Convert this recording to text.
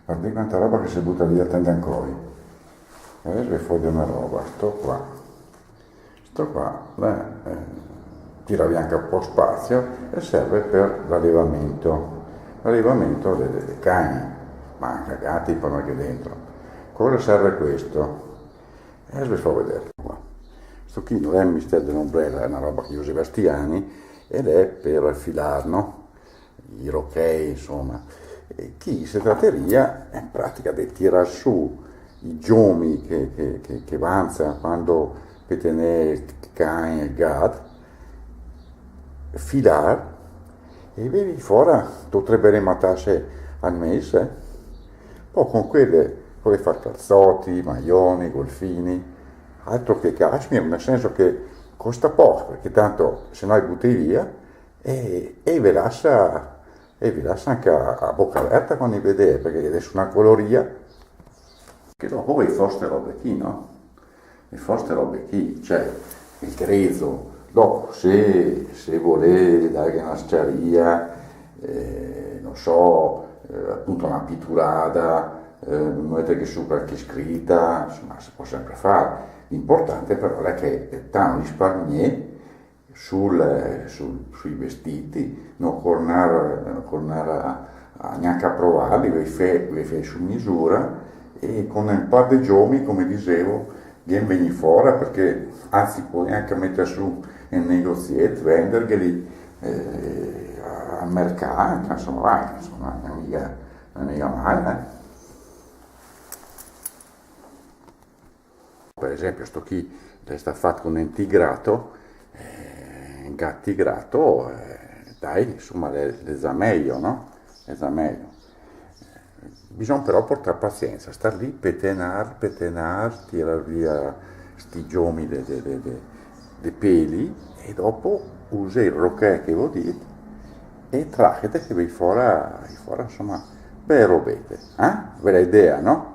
Guardi quanta roba che si butta via tende ancora. E adesso è fuori una roba, sto qua, tira via anche un po' spazio e serve per l'allevamento delle cani, ma anche gatti poi anche dentro. Cosa serve questo? E adesso vi fa vedere qua. Sto qui non è il mistero dell'ombrella, è una roba che uso i Bastiani ed è per filar, no? I rocchei, insomma. E chi si tratteria è in pratica di tirare su i giomi che avanza quando per tenere cani e gat, filar e vedi fuori potrebbe rimatarsi al mese. Poi con quelle fare calzotti, maglioni, golfini, altro che cashmere, nel senso che costa poco, perché tanto se no li butti via e vi lascia anche a bocca aperta quando li vedete, perché adesso una coloria che dopo voi foste robe chi, no? E foste robe chi, cioè il grezzo, dopo se volete dare una sciaria, non so, appunto una pitturata, mettete che su qualche scritta, insomma si può sempre fare. L'importante però è che tanto risparmiare sui vestiti, non tornare neanche a provarli, vi fai su misura e con un po' di giorni, come dicevo, vieni fuori perché anzi puoi anche mettere su in negozietto, venderli al mercato, insomma, vai, insomma, non è mica male, eh. Per esempio, sto qui sta fatto un intigrato, gattigrato, dai, insomma, le sa meglio, no? Le sa meglio. Bisogna però portare pazienza, star lì, petenar, tirare via sti giomi dei peli e dopo usa il roquet che vi dite e tracchete che vi fuori insomma, belle robette, eh? Bella idea, no?